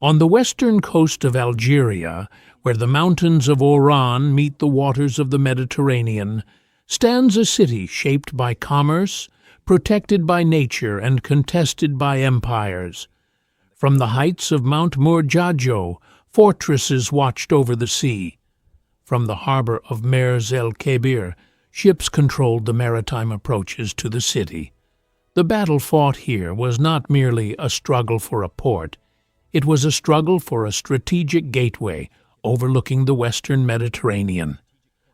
On the western coast of Algeria, where the mountains of Oran meet the waters of the Mediterranean, stands a city shaped by commerce, protected by nature, and contested by empires. From the heights of Mount Murjajo, fortresses watched over the sea. From the harbor of Mohamed El-Kebir, ships controlled the maritime approaches to the city. The battle fought here was not merely a struggle for a port. It was a struggle for a strategic gateway overlooking the western Mediterranean.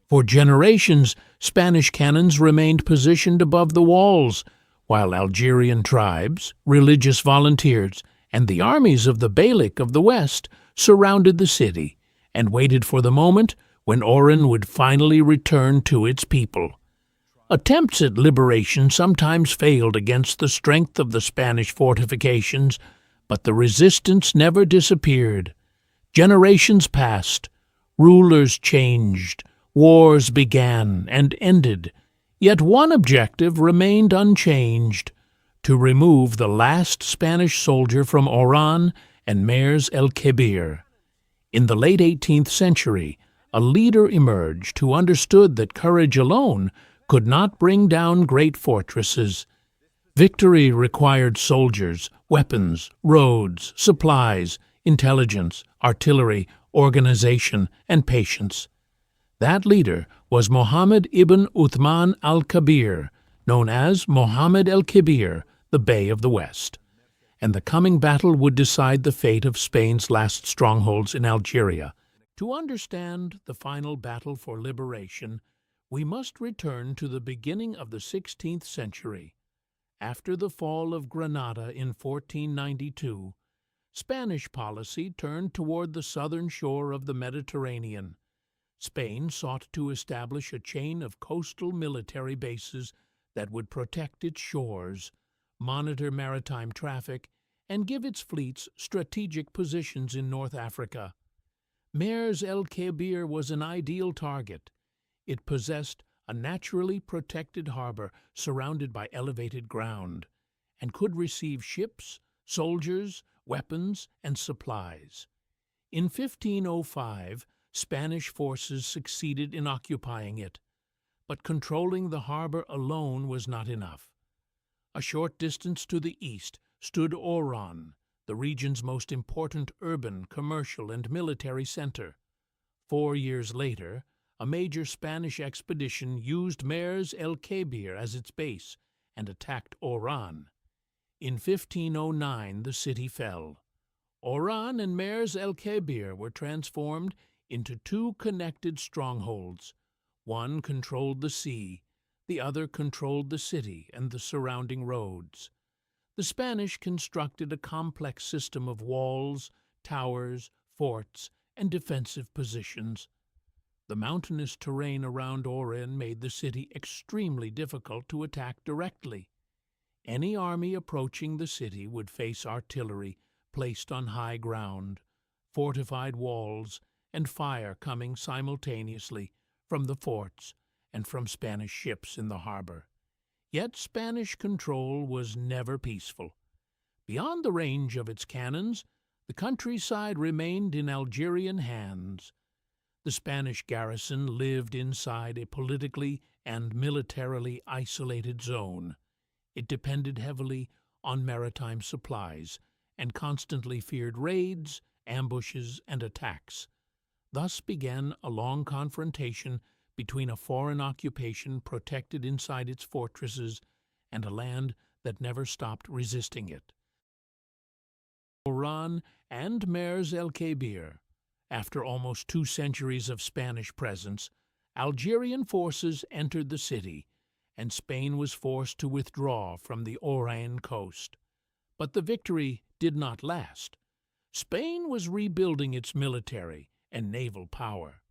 For generations, Spanish cannons remained positioned above the walls, while Algerian tribes, religious volunteers, and the armies of the Beylik of the West surrounded the city and waited for the moment when Oran would finally return to its people. Attempts at liberation sometimes failed against the strength of the Spanish fortifications, but the resistance never disappeared. Generations passed, rulers changed, wars began and ended, yet one objective remained unchanged: to remove the last Spanish soldier from Oran and Mohamed El-Kebir. In the late 18th century, a leader emerged who understood that courage alone could not bring down great fortresses. Victory required soldiers, weapons, roads, supplies, intelligence, artillery, organization, and patience. That leader was Mohamed ibn Uthman al-Kabir, known as Mohamed El-Kebir, the Bey of the West. And the coming battle would decide the fate of Spain's last strongholds in Algeria. To understand the final battle for liberation, we must return to the beginning of the 16th century. After the fall of Granada in 1492, Spanish policy turned toward the southern shore of the Mediterranean. Spain sought to establish a chain of coastal military bases that would protect its shores, monitor maritime traffic, and give its fleets strategic positions in North Africa. Mohamed El-Kebir was an ideal target. It possessed a naturally protected harbor surrounded by elevated ground, and could receive ships, soldiers, weapons, and supplies. In 1505, Spanish forces succeeded in occupying it, but controlling the harbor alone was not enough. A short distance to the east stood Oran, the region's most important urban, commercial, and military center. 4 years later, a major Spanish expedition used Mohamed El-Kebir as its base and attacked Oran. In 1509, the city fell. Oran and Mohamed El-Kebir were transformed into two connected strongholds. One controlled the sea, the other controlled the city and the surrounding roads. The Spanish constructed a complex system of walls, towers, forts, and defensive positions. The mountainous terrain around Oran made the city extremely difficult to attack directly. Any army approaching the city would face artillery placed on high ground, fortified walls, and fire coming simultaneously from the forts and from Spanish ships in the harbor. Yet Spanish control was never peaceful. Beyond the range of its cannons, the countryside remained in Algerian hands. The Spanish garrison lived inside a politically and militarily isolated zone. It depended heavily on maritime supplies and constantly feared raids, ambushes, and attacks. Thus began a long confrontation between a foreign occupation protected inside its fortresses and a land that never stopped resisting it. Oran and Mohamed El-Kebir. After almost 2 centuries of Spanish presence, Algerian forces entered the city, and Spain was forced to withdraw from the Oran coast. But the victory did not last. Spain was rebuilding its military and naval power.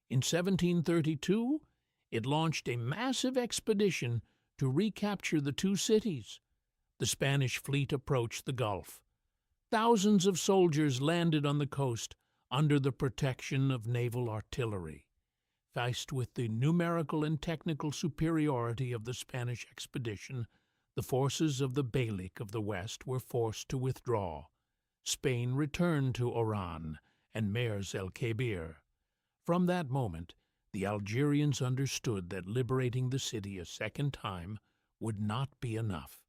In 1732, it launched a massive expedition to recapture the two cities. The Spanish fleet approached the Gulf. Thousands of soldiers landed on the coast under the protection of naval artillery. Faced with the numerical and technical superiority of the Spanish expedition, the forces of the Beylik of the West were forced to withdraw. Spain returned to Oran and Mohamed El-Kebir. From that moment, the Algerians understood that liberating the city a second time would not be enough.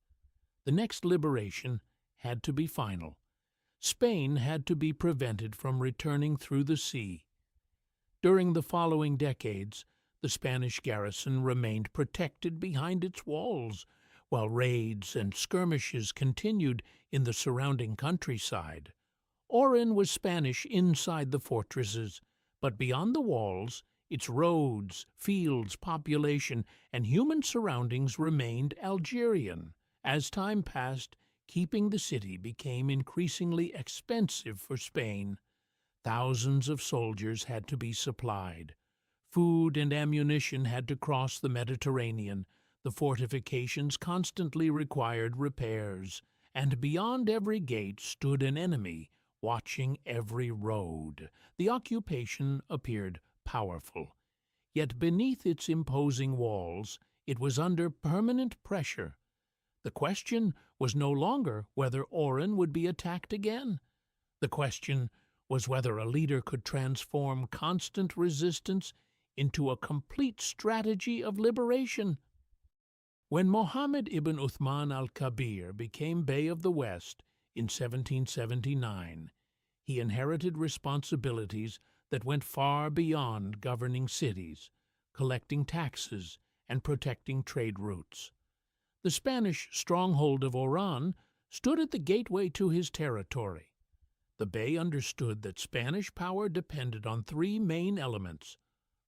The next liberation had to be final. Spain had to be prevented from returning through the sea. During the following decades, the Spanish garrison remained protected behind its walls, while raids and skirmishes continued in the surrounding countryside. Oran was Spanish inside the fortresses, but beyond the walls, its roads, fields, population, and human surroundings remained Algerian. As time passed, keeping the city became increasingly expensive for Spain. Thousands of soldiers had to be supplied. Food and ammunition had to cross the Mediterranean. The fortifications constantly required repairs, and beyond every gate stood an enemy, watching every road. The occupation appeared powerful. Yet beneath its imposing walls, it was under permanent pressure. The question was no longer whether Oran would be attacked again. The question was whether a leader could transform constant resistance into a complete strategy of liberation. When Mohamed ibn Uthman al-Kabir became Bey of the West in 1779, he inherited responsibilities that went far beyond governing cities, collecting taxes, and protecting trade routes. The Spanish stronghold of Oran stood at the gateway to his territory. The Bey understood that Spanish power depended on three main elements: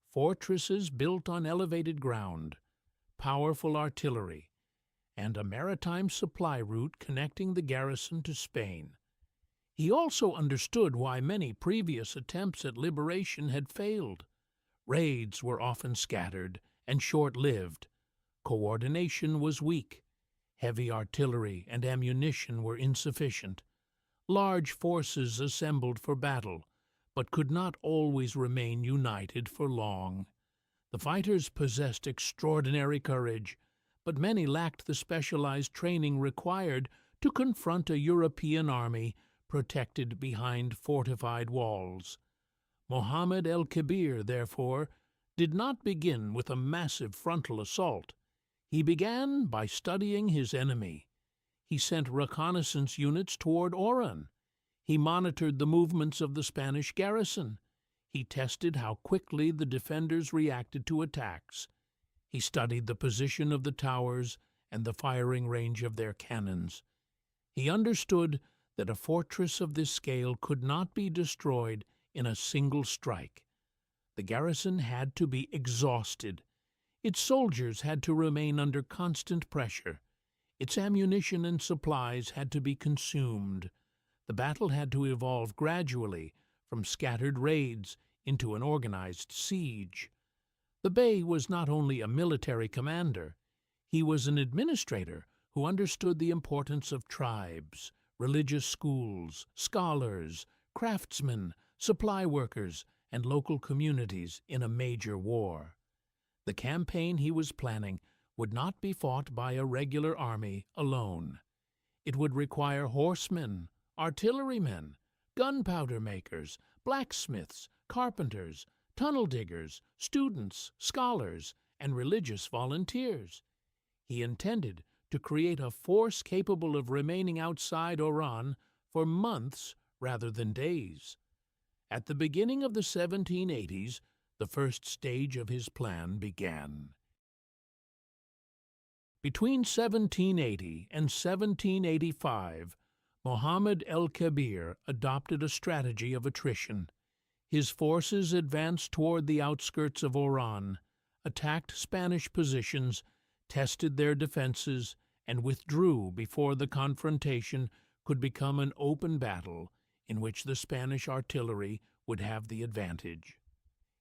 fortresses built on elevated ground, powerful artillery, and a maritime supply route connecting the garrison to Spain. He also understood why many previous attempts at liberation had failed. Raids were often scattered and short-lived. Coordination was weak. Heavy artillery and ammunition were insufficient. Large forces assembled for battle, but could not always remain united for long. The fighters possessed extraordinary courage, but many lacked the specialized training required to confront a European army protected behind fortified walls. Mohamed El-Kebir, therefore, did not begin with a massive frontal assault. He began by studying his enemy. He sent reconnaissance units toward Oran. He monitored the movements of the Spanish garrison. He tested how quickly the defenders reacted to attacks. He studied the position of the towers and the firing range of their cannons. He understood that a fortress of this scale could not be destroyed in a single strike. The garrison had to be exhausted. Its soldiers had to remain under constant pressure. Its ammunition and supplies had to be consumed. The battle had to evolve gradually from scattered raids into an organized siege. The Bey was not only a military commander, he was an administrator who understood the importance of tribes, religious schools, scholars, craftsmen, supply workers, and local communities in a major war. The campaign he was planning would not be fought by a regular army alone. It would require horsemen, artillerymen, gunpowder makers, blacksmiths, carpenters, tunnel diggers, students, scholars, and religious volunteers. He intended to create a force capable of remaining outside Oran for months rather than days. At the beginning of the 1780s, the first stage of his plan began. Between 1780 and 1785, Mohamed El-Kebir adopted a strategy of attrition. His forces advanced toward the outskirts of Oran, attacked Spanish positions, tested their defenses, and withdrew before the confrontation could become an open battle in which the Spanish artillery would have the advantage.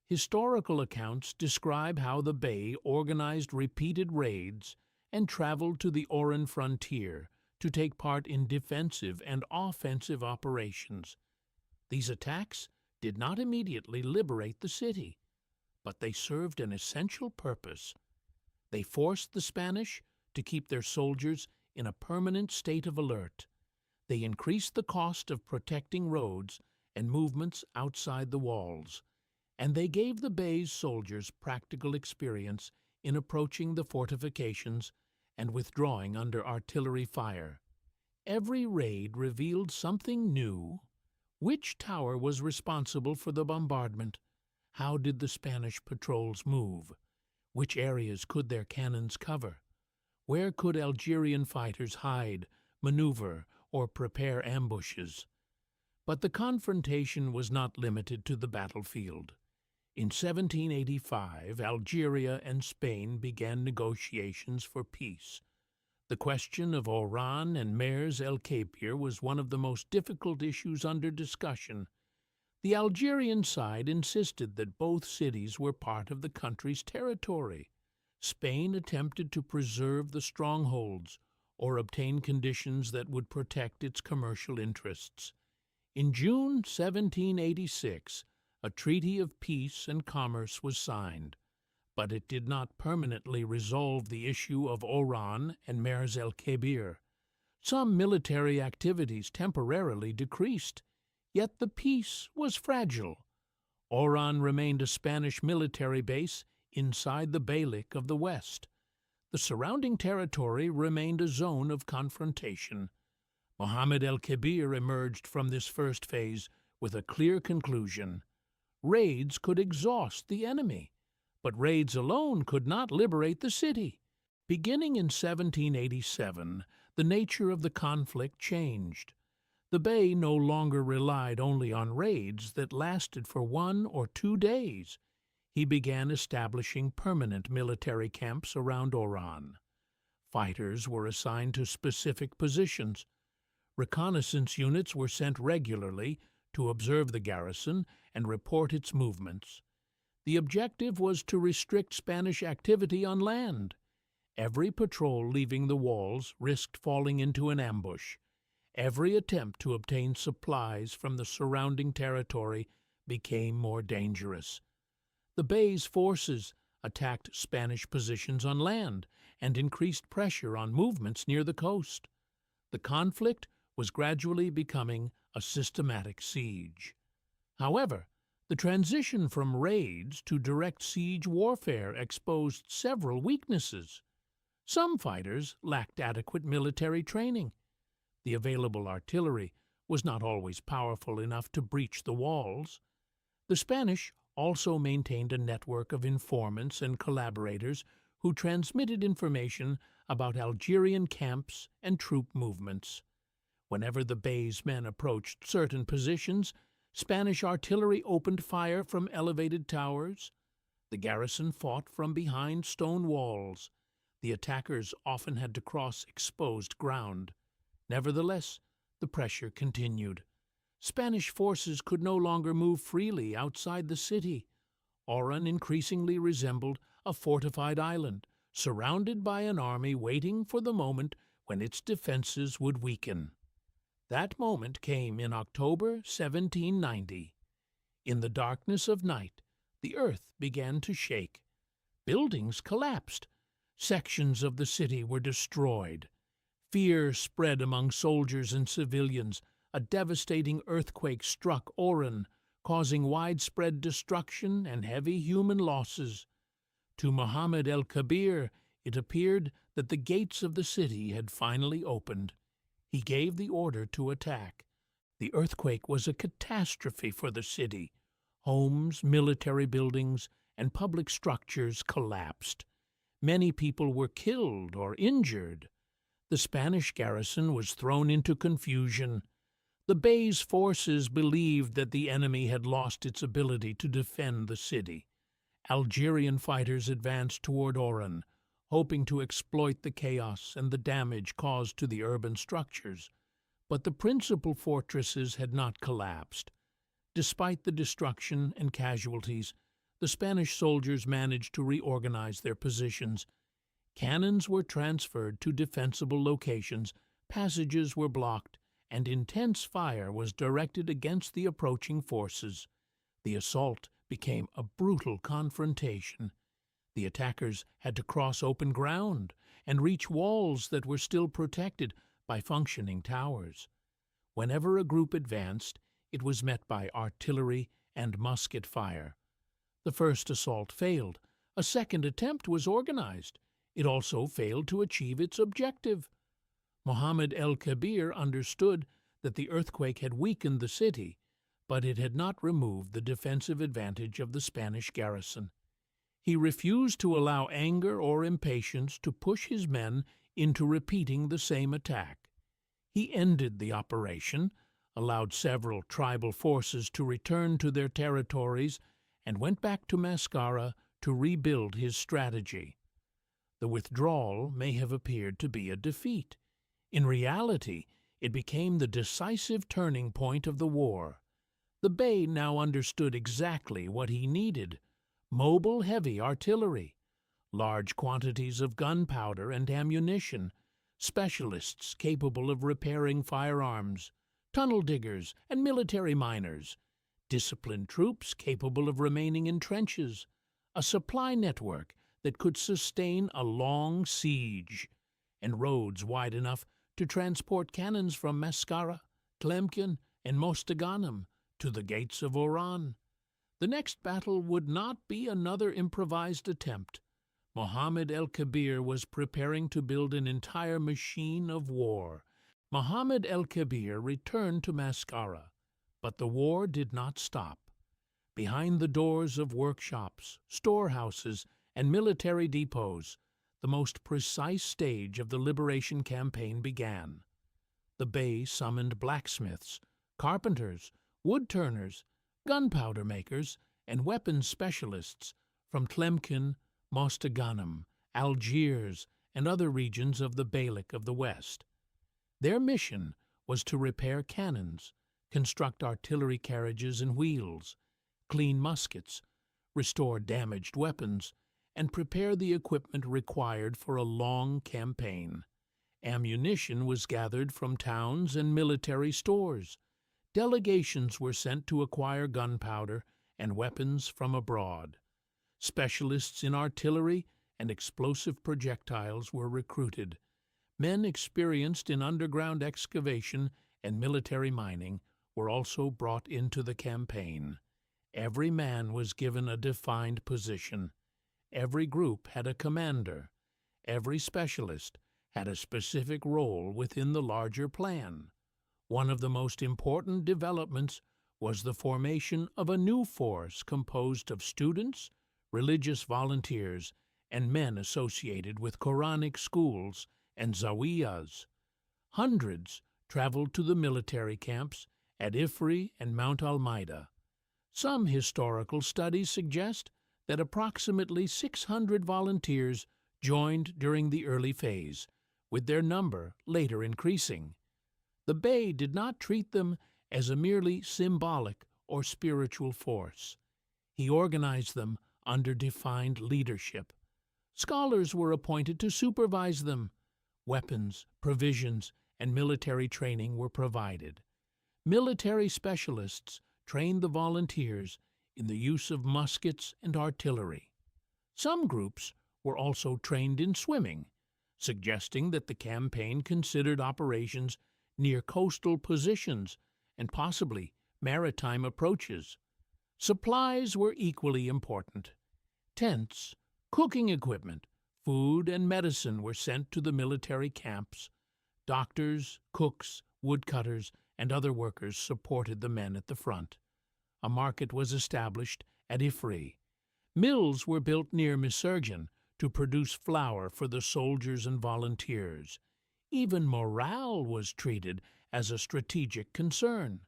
Historical accounts describe how the Bey organized repeated raids and traveled to the Oran frontier to take part in defensive and offensive operations. These attacks did not immediately liberate the city, but they served an essential purpose. They forced the Spanish to keep their soldiers in a permanent state of alert. They increased the cost of protecting roads and movements outside the walls, and they gave the Bey's soldiers practical experience in approaching the fortifications and withdrawing under artillery fire. Every raid revealed something new. Which tower was responsible for the bombardment? How did the Spanish patrols move? Which areas could their cannons cover? Where could Algerian fighters hide, maneuver, or prepare ambushes? But the confrontation was not limited to the battlefield. In 1785, Algeria and Spain began negotiations for peace. The question of Oran and Mohamed El-Kebir was one of the most difficult issues under discussion. The Algerian side insisted that both cities were part of the country's territory. Spain attempted to preserve the strongholds or obtain conditions that would protect its commercial interests. In June 1786, a treaty of peace and commerce was signed, but it did not permanently resolve the issue of Oran and Mohamed El-Kebir. Some military activities temporarily decreased, yet the peace was fragile. Oran remained a Spanish military base inside the Beylik of the West. The surrounding territory remained a zone of confrontation. Mohamed El-Kebir emerged from this first phase with a clear conclusion. Raids could exhaust the enemy, but raids alone could not liberate the city. Beginning in 1787, the nature of the conflict changed. The Bey no longer relied only on raids that lasted for 1 or 2 days. He began establishing permanent military camps around Oran. Fighters were assigned to specific positions. Reconnaissance units were sent regularly to observe the garrison and report its movements. The objective was to restrict Spanish activity on land. Every patrol leaving the walls risked falling into an ambush. Every attempt to obtain supplies from the surrounding territory became more dangerous. The Bey's forces attacked Spanish positions on land and increased pressure on movements near the coast. The conflict was gradually becoming a systematic siege. However, the transition from raids to direct siege warfare exposed several weaknesses. Some fighters lacked adequate military training. The available artillery was not always powerful enough to breach the walls. The Spanish also maintained a network of informants and collaborators who transmitted information about Algerian camps and troop movements. Whenever the Bey's men approached certain positions, Spanish artillery opened fire from elevated towers. The garrison fought from behind stone walls. The attackers often had to cross exposed ground. Nevertheless, the pressure continued. Spanish forces could no longer move freely outside the city. Oran increasingly resembled a fortified island, surrounded by an army waiting for the moment when its defenses would weaken. That moment came in October 1790. In the darkness of night, the earth began to shake. Buildings collapsed. Sections of the city were destroyed. Fear spread among soldiers and civilians. A devastating earthquake struck Oran, causing widespread destruction and heavy human losses. To Mohamed El-Kebir, it appeared that the gates of the city had finally opened. He gave the order to attack. The earthquake was a catastrophe for the city. Homes, military buildings, and public structures collapsed. Many people were killed or injured. The Spanish garrison was thrown into confusion. The Bey's forces believed that the enemy had lost its ability to defend the city. Algerian fighters advanced toward Oran, hoping to exploit the chaos and the damage caused to the urban structures. But the principal fortresses had not collapsed. Despite the destruction and casualties, the Spanish soldiers managed to reorganize their positions. Cannons were transferred to defensible locations, passages were blocked, and intense fire was directed against the approaching forces. The assault became a brutal confrontation. The attackers had to cross open ground and reach walls that were still protected by functioning towers. Whenever a group advanced, it was met by artillery and musket fire. The first assault failed. A second attempt was organized. It also failed to achieve its objective. Mohamed El-Kebir understood that the earthquake had weakened the city, but it had not removed the defensive advantage of the Spanish garrison. He refused to allow anger or impatience to push his men into repeating the same attack. He ended the operation, allowed several tribal forces to return to their territories, and went back to Mascara to rebuild his strategy. The withdrawal may have appeared to be a defeat. In reality, it became the decisive turning point of the war. The Bey now understood exactly what he needed: mobile heavy artillery, large quantities of gunpowder and ammunition, specialists capable of repairing firearms, tunnel diggers and military miners, disciplined troops capable of remaining in trenches, a supply network that could sustain a long siege, and roads wide enough to transport cannons from Mascara, Tlemcen, and Mostaganem to the gates of Oran. The next battle would not be another improvised attempt. Mohamed El-Kebir was preparing to build an entire machine of war. Mohamed El-Kebir returned to Mascara, but the war did not stop. Behind the doors of workshops, storehouses, and military depots, the most precise stage of the liberation campaign began. The Bey summoned blacksmiths, carpenters, wood-turners, gunpowder makers, and weapons specialists from Tlemcen, Mostaganem, Algiers, and other regions of the Beylik of the West. Their mission was to repair cannons, construct artillery carriages and wheels, clean muskets, restore damaged weapons, and prepare the equipment required for a long campaign. Ammunition was gathered from towns and military stores. Delegations were sent to acquire gunpowder and weapons from abroad. Specialists in artillery and explosive projectiles were recruited. Men experienced in underground excavation and military mining were also brought into the campaign. Every man was given a defined position. Every group had a commander. Every specialist had a specific role within the larger plan. One of the most important developments was the formation of a new force composed of students, religious volunteers, and men associated with Quranic schools and zawiyas. Hundreds traveled to the military camps at Ifri and Mount Almeida. Some historical studies suggest that approximately 600 volunteers joined during the early phase, with their number later increasing. The Bey did not treat them as a merely symbolic or spiritual force. He organized them under defined leadership. Scholars were appointed to supervise them. Weapons, provisions, and military training were provided. Military specialists trained the volunteers in the use of muskets and artillery. Some groups were also trained in swimming, suggesting that the campaign considered operations near coastal positions and possibly maritime approaches. Supplies were equally important. Tents, cooking equipment, food, and medicine were sent to the military camps. Doctors, cooks, woodcutters, and other workers supported the men at the front. A market was established at Ifri. Mills were built near Misurgin to produce flour for the soldiers and volunteers. Even morale was treated as a strategic concern.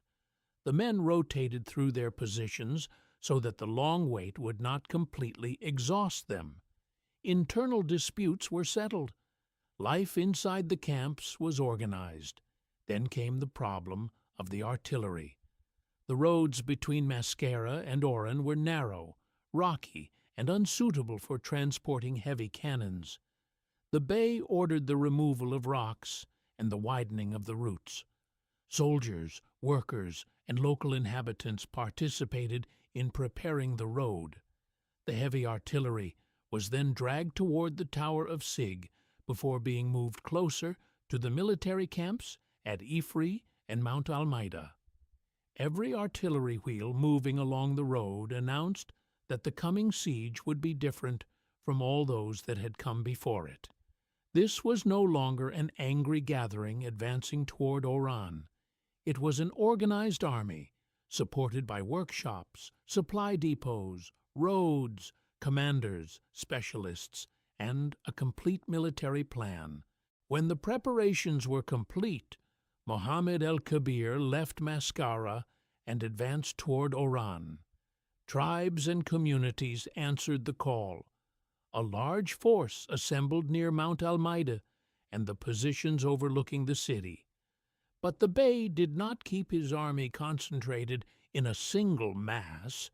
The men rotated through their positions so that the long wait would not completely exhaust them. Internal disputes were settled. Life inside the camps was organized. Then came the problem of the artillery. The roads between Mascara and Oran were narrow, rocky, and unsuitable for transporting heavy cannons. The Bey ordered the removal of rocks and the widening of the routes. Soldiers, workers, and local inhabitants participated in preparing the road. The heavy artillery was then dragged toward the Tower of Sig before being moved closer to the military camps at Ifri and Mount Almeida. Every artillery wheel moving along the road announced that the coming siege would be different from all those that had come before it. This was no longer an angry gathering advancing toward Oran. It was an organized army, supported by workshops, supply depots, roads, commanders, specialists, and a complete military plan. When the preparations were complete, Mohamed El-Kebir left Mascara and advanced toward Oran. Tribes and communities answered the call. A large force assembled near Mount Almeida and the positions overlooking the city. But the Bey did not keep his army concentrated in a single mass.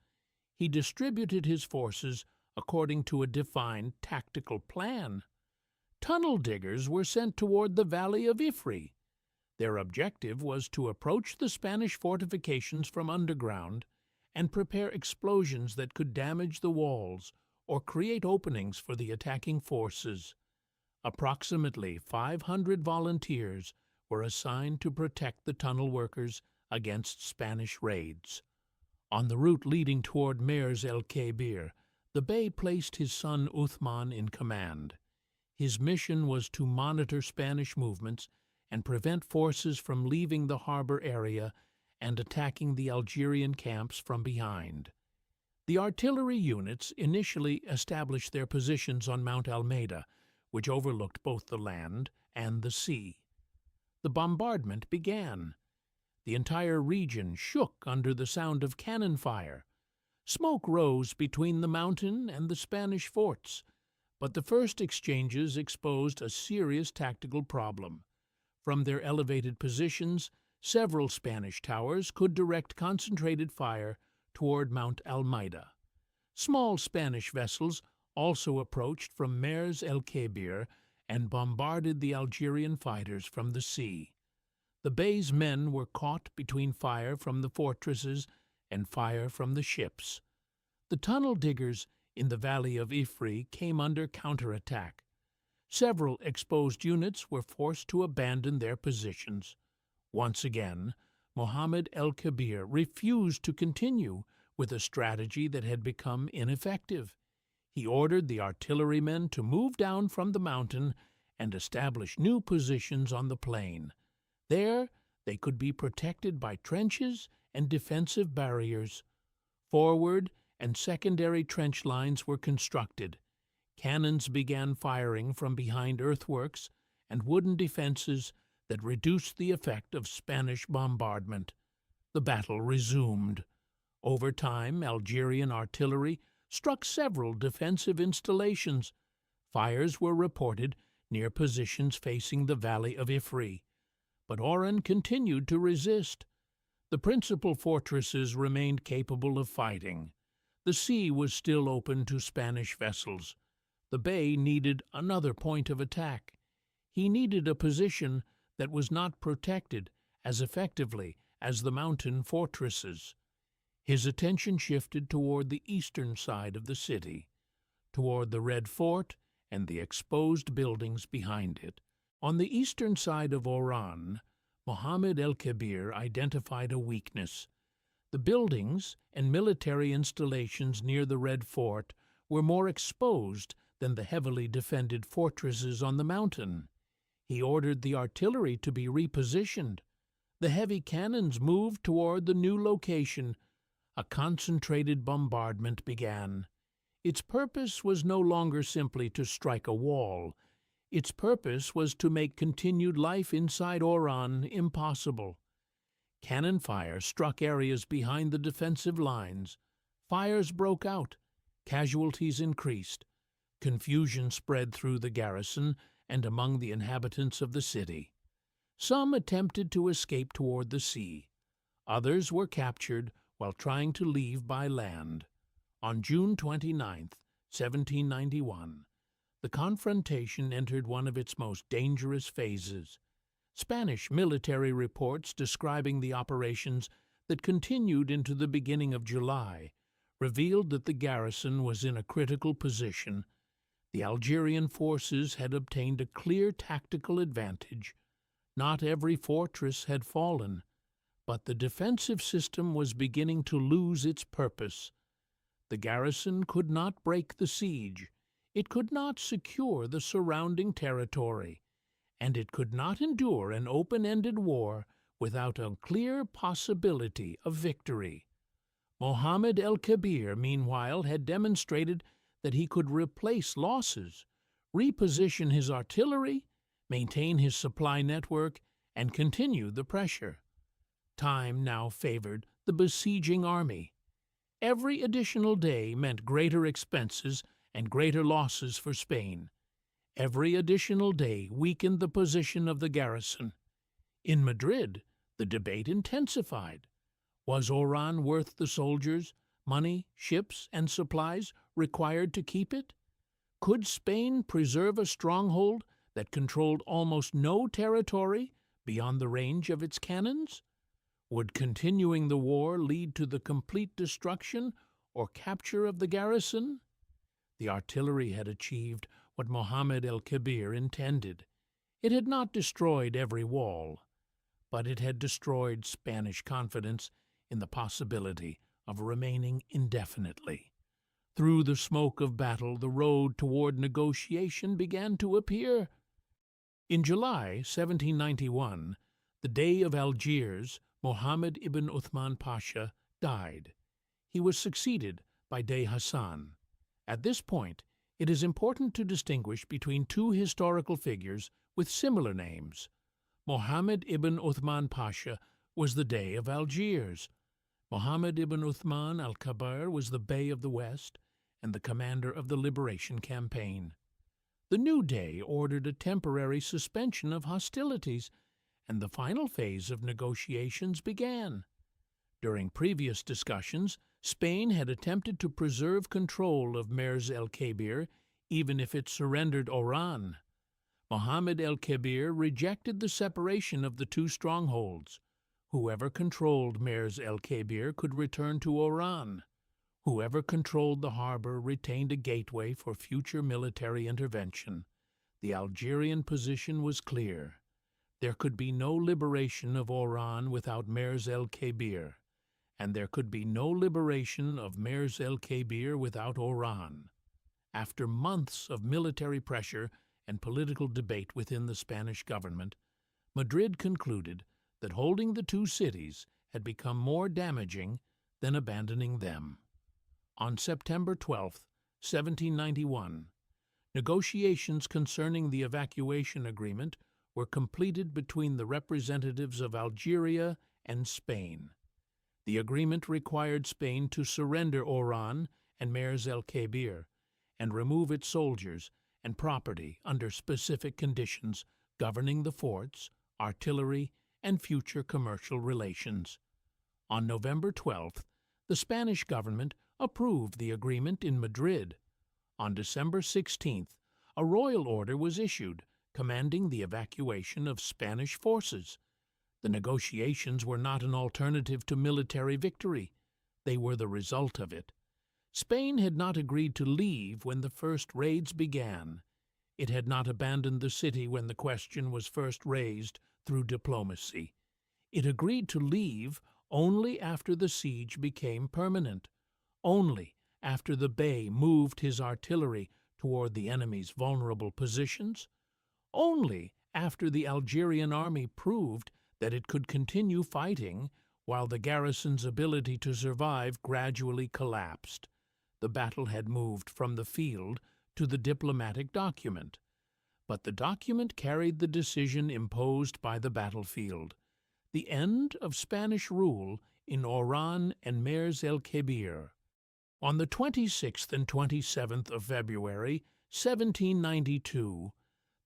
He distributed his forces according to a defined tactical plan. Tunnel diggers were sent toward the valley of Ifri. Their objective was to approach the Spanish fortifications from underground and prepare explosions that could damage the walls or create openings for the attacking forces. Approximately 500 volunteers were assigned to protect the tunnel workers against Spanish raids. On the route leading toward Mohamed El-Kebir, the Bey placed his son Uthman in command. His mission was to monitor Spanish movements and prevent forces from leaving the harbor area and attacking the Algerian camps from behind. The artillery units initially established their positions on Mount Almeida, which overlooked both the land and the sea. The bombardment began. The entire region shook under the sound of cannon fire. Smoke rose between the mountain and the Spanish forts, but the first exchanges exposed a serious tactical problem. From their elevated positions, several Spanish towers could direct concentrated fire toward Mount Almeida. Small Spanish vessels also approached from Mohamed El-Kebir and bombarded the Algerian fighters from the sea. The Bey's men were caught between fire from the fortresses and fire from the ships. The tunnel diggers in the valley of Ifri came under counterattack. Several exposed units were forced to abandon their positions. Once again, Mohamed El-Kebir refused to continue with a strategy that had become ineffective. He ordered the artillerymen to move down from the mountain and establish new positions on the plain. There, they could be protected by trenches and defensive barriers. Forward and secondary trench lines were constructed. Cannons began firing from behind earthworks and wooden defenses that reduced the effect of Spanish bombardment. The battle resumed. Over time, Algerian artillery struck several defensive installations. Fires were reported near positions facing the valley of Ifri, but Oran continued to resist. The principal fortresses remained capable of fighting. The sea was still open to Spanish vessels. The Bey needed another point of attack. He needed a position that was not protected as effectively as the mountain fortresses. His attention shifted toward the eastern side of the city, toward the Red Fort and the exposed buildings behind it. On the eastern side of Oran, Mohamed El-Kebir identified a weakness. The buildings and military installations near the Red Fort were more exposed than the heavily defended fortresses on the mountain. He ordered the artillery to be repositioned. The heavy cannons moved toward the new location. A concentrated bombardment began. Its purpose was no longer simply to strike a wall. Its purpose was to make continued life inside Oran impossible. Cannon fire struck areas behind the defensive lines. Fires broke out. Casualties increased. Confusion spread through the garrison and among the inhabitants of the city. Some attempted to escape toward the sea. Others were captured while trying to leave by land. On June 29, 1791, the confrontation entered one of its most dangerous phases. Spanish military reports describing the operations that continued into the beginning of July revealed that the garrison was in a critical position. The Algerian forces had obtained a clear tactical advantage. Not every fortress had fallen, but the defensive system was beginning to lose its purpose. The garrison could not break the siege, it could not secure the surrounding territory, and it could not endure an open-ended war without a clear possibility of victory. Mohamed El-Kebir, meanwhile, had demonstrated that he could replace losses, reposition his artillery, maintain his supply network, and continue the pressure. Time now favored the besieging army. Every additional day meant greater expenses and greater losses for Spain. Every additional day weakened the position of the garrison. In Madrid, the debate intensified. Was Oran worth the soldiers, money, ships, and supplies required to keep it? Could Spain preserve a stronghold that controlled almost no territory beyond the range of its cannons? Would continuing the war lead to the complete destruction or capture of the garrison? The artillery had achieved what Mohamed El-Kebir intended. It had not destroyed every wall, but it had destroyed Spanish confidence in the possibility of remaining indefinitely. Through the smoke of battle, the road toward negotiation began to appear. In July 1791, the Dey of Algiers, Mohamed ibn Uthman Pasha died. He was succeeded by Dey Hassan. At this point, it is important to distinguish between two historical figures with similar names. Mohamed ibn Uthman Pasha was the Dey of Algiers. Mohamed ibn Uthman al-Kabir was the Bey of the West and the commander of the liberation campaign. The new Dey ordered a temporary suspension of hostilities, and the final phase of negotiations began. During previous discussions, Spain had attempted to preserve control of Mers el-Kebir, even if it surrendered Oran. Mohamed El-Kebir rejected the separation of the two strongholds. Whoever controlled Mers el-Kebir could return to Oran. Whoever controlled the harbor retained a gateway for future military intervention. The Algerian position was clear. There could be no liberation of Oran without Mers el-Kebir, and there could be no liberation of Mers el-Kebir without Oran. After months of military pressure and political debate within the Spanish government, Madrid concluded that holding the two cities had become more damaging than abandoning them. On September 12, 1791, negotiations concerning the evacuation agreement were completed between the representatives of Algeria and Spain. The agreement required Spain to surrender Oran and Mers el-Kebir and remove its soldiers and property under specific conditions governing the forts, artillery, and future commercial relations. On November 12th, the Spanish government approved the agreement in Madrid. On December 16th, a royal order was issued commanding the evacuation of Spanish forces. The negotiations were not an alternative to military victory. They were the result of it. Spain had not agreed to leave when the first raids began. It had not abandoned the city when the question was first raised through diplomacy. It agreed to leave only after the siege became permanent, only after the Bey moved his artillery toward the enemy's vulnerable positions, only after the Algerian army proved that it could continue fighting while the garrison's ability to survive gradually collapsed. The battle had moved from the field to the diplomatic document, but the document carried the decision imposed by the battlefield: the end of Spanish rule in Oran and Mers el-Kebir. On the 26th and 27th of February, 1792,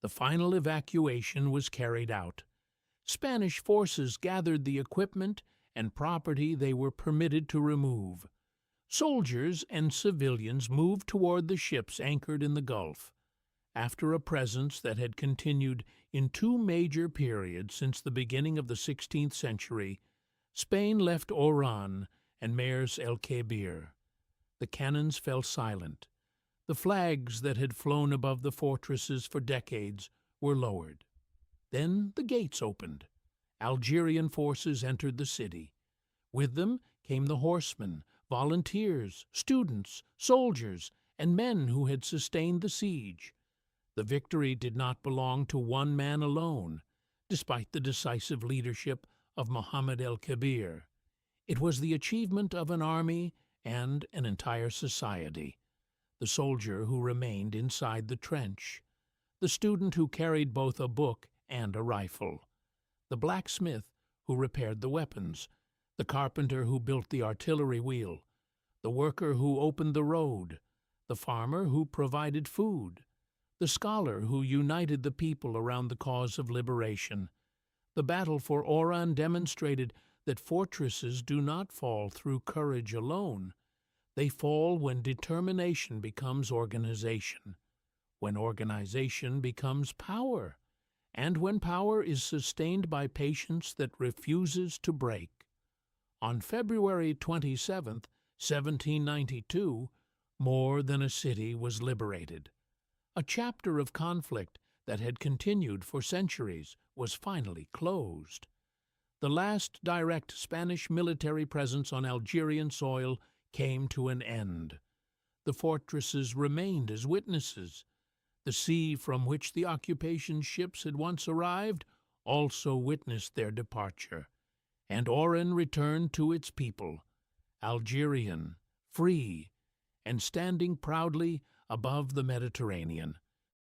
the final evacuation was carried out. Spanish forces gathered the equipment and property they were permitted to remove. Soldiers and civilians moved toward the ships anchored in the Gulf. After a presence that had continued in two major periods since the beginning of the 16th century, Spain left Oran and Mers el-Kebir. The cannons fell silent. The flags that had flown above the fortresses for decades were lowered. Then the gates opened. Algerian forces entered the city. With them came the horsemen, volunteers, students, soldiers, and men who had sustained the siege. The victory did not belong to one man alone, despite the decisive leadership of Mohamed El-Kebir. It was the achievement of an army and an entire society. The soldier who remained inside the trench, the student who carried both a book and a rifle, the blacksmith who repaired the weapons, the carpenter who built the artillery wheel, the worker who opened the road, the farmer who provided food, the scholar who united the people around the cause of liberation. The battle for Oran demonstrated that fortresses do not fall through courage alone. They fall when determination becomes organization, when organization becomes power, and when power is sustained by patience that refuses to break. On February 27, 1792, more than a city was liberated. A chapter of conflict that had continued for centuries was finally closed. The last direct Spanish military presence on Algerian soil came to an end. The fortresses remained as witnesses. The sea from which the occupation ships had once arrived also witnessed their departure, and Oran returned to its people, Algerian, free, and standing proudly above the Mediterranean.